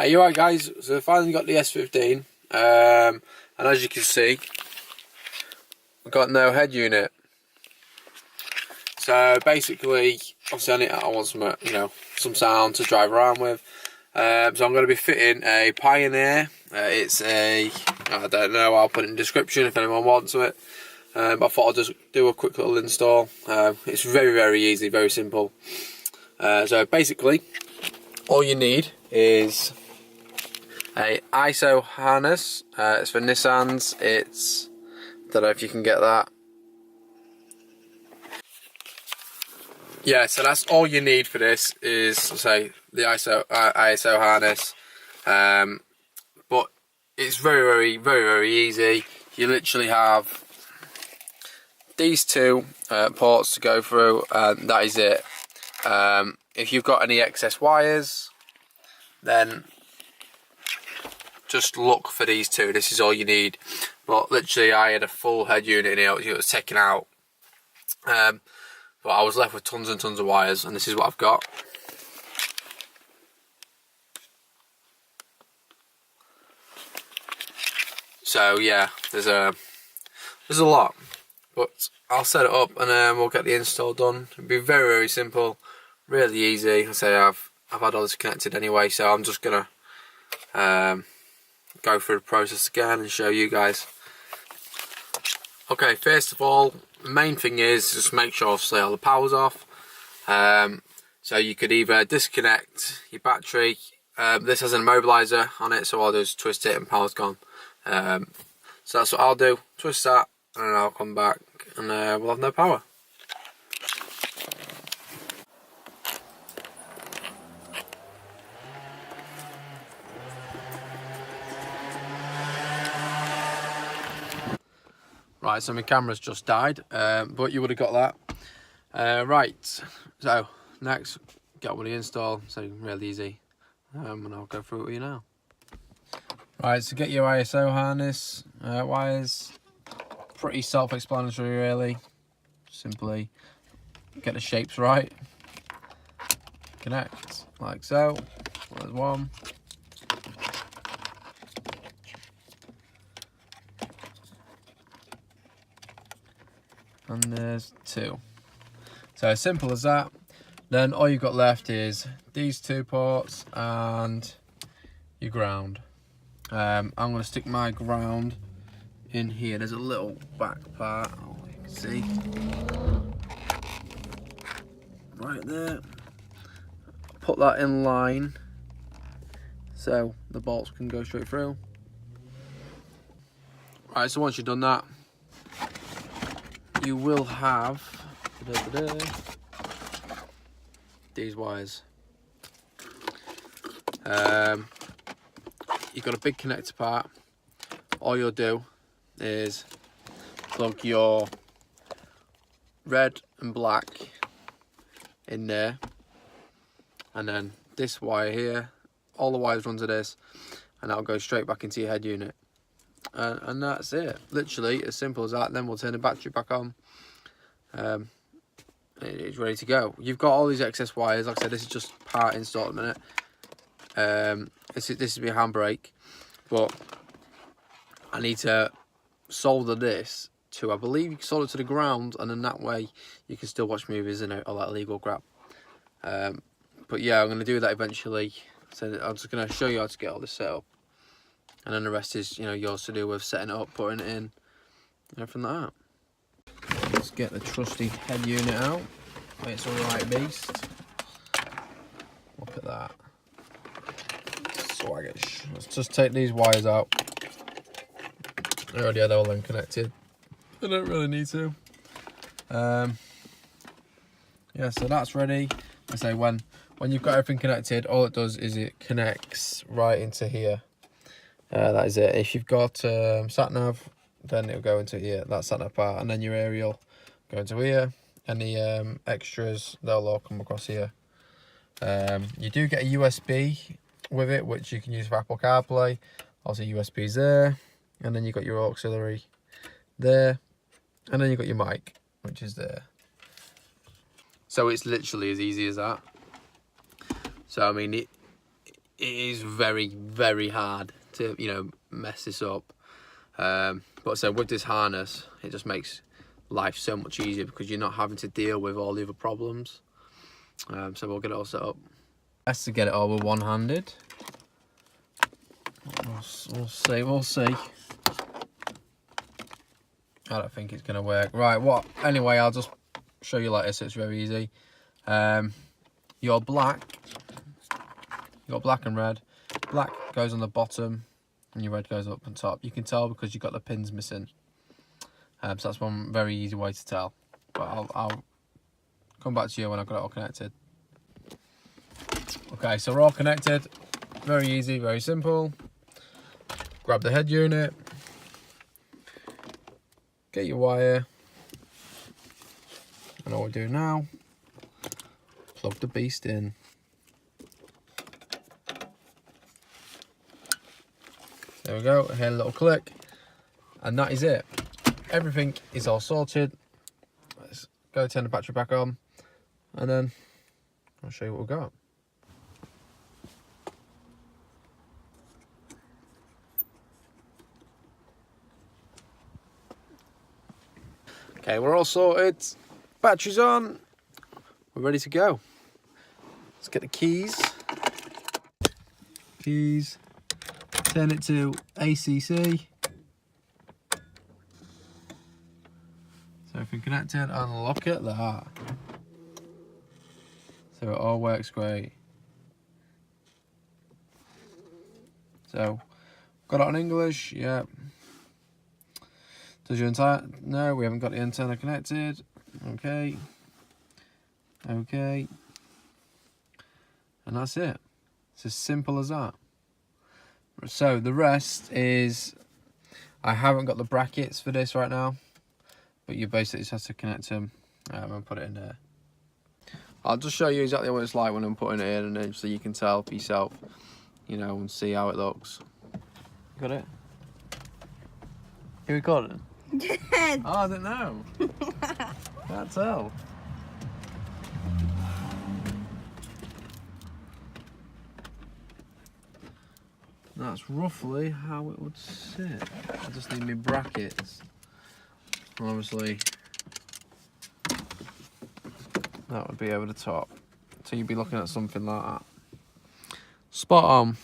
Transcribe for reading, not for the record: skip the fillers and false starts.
You're right, guys. So I finally got the S15, and as you can see, I've got no head unit. So basically, obviously, I want some, some sound to drive around with. So I'm going to be fitting a Pioneer. It's a, I don't know, I'll put it in the description if anyone wants it. But I thought I'd just do a quick little install. It's very, very easy, very simple. So basically, all you need is a ISO harness. It's for Nissans. It's, don't know if you can get that. Yeah, so that's all you need for this is, say, the ISO harness. But it's very, very easy. You literally have these two ports to go through, and that is it. If you've got any excess wires, then just look for these two. This is all you need. But literally, I had a full head unit in here. It was taken out. But I was left with tons and tons of wires, and this is what I've got. So yeah, there's a lot, but I'll set it up and then we'll get the install done. It'll be very, very simple, really easy. I say I've had all this connected anyway, so I'm just gonna go through the process again and show you guys. Okay, first of all, the main thing is just make sure obviously all the power's off. So you could either disconnect your battery. This has an immobilizer on it, so I'll just twist it and power's gone. So that's what I'll do, twist that, and then I'll come back and we'll have no power. Right, so my camera's just died, but you would have got that. Right, so next, get on with the install, so really easy, and I'll go through it with you now. Right, so get your ISO harness, wires, pretty self-explanatory really, simply get the shapes right, connect, like so, there's one. And there's two. So as simple as that. Then all you've got left is these two ports and your ground. I'm going to stick my ground in here. There's a little back part, you can see. Right there. Put that in line so the bolts can go straight through. Right, so once you've done that, you will have these wires. You've got a big connector part. All you'll do is plug your red and black in there, and then this wire here, all the wires run to this, and that'll go straight back into your head unit. And that's it, literally as simple as that. Then we'll turn the battery back on. It's ready to go. You've got all these excess wires. Like I said, this is just part install at the minute. This is my handbrake, but I need to solder this to, I believe you can solder it to the ground, and then that way you can still watch movies and all that illegal crap. But yeah, I'm going to do that eventually. So I'm just going to show you how to get all this set up. And then the rest is, yours to do with setting it up, putting it in, everything like that. Let's get the trusty head unit out. It's a right beast. Look at that. Swaggish. Let's just take these wires out. I already had all them connected. I don't really need to. Yeah, so that's ready. I say when you've got everything connected, all it does is it connects right into here. That is it. If you've got sat nav, then it'll go into here. That's sat nav part, and then your aerial go into here. Any extras, they'll all come across here. You do get a USB with it, which you can use for Apple CarPlay. Also USB's there, and then you've got your auxiliary there, and then you've got your mic, which is there. So it's literally as easy as that. So I mean, it is very, very hard to, you know, mess this up. But so with this harness, it just makes life so much easier because you're not having to deal with all the other problems. So we'll get it all set up. Best to get it all with one-handed. We'll see. I don't think it's gonna work. Right, what? Anyway, I'll just show you like this. It's very easy. Your black and red. Black goes on the bottom, and your red goes up on top. You can tell because you've got the pins missing. So that's one very easy way to tell. But I'll come back to you when I've got it all connected. Okay, so we're all connected. Very easy, very simple. Grab the head unit. Get your wire. And all we do now, plug the beast in. There we go, I hear a little click. And that is it. Everything is all sorted. Let's go turn the battery back on. And then I'll show you what we've got. Okay, we're all sorted. Battery's on. We're ready to go. Let's get the keys. Turn it to ACC. So if we connect it and look at that. So it all works great. So, got it on English, yeah. Does your antenna? No, we haven't got the antenna connected. Okay. And that's it. It's as simple as that. So the rest is, I haven't got the brackets for this right now, but you basically just have to connect them and put it in there. I'll just show you exactly what it's like when I'm putting it in, and then so you can tell for yourself, you know, and see how it looks. Got it? You recording? Yes. Oh, I didn't know. Can't tell. That's roughly how it would sit. I just need my brackets. And obviously, that would be over the top. So you'd be looking at something like that. Spot on.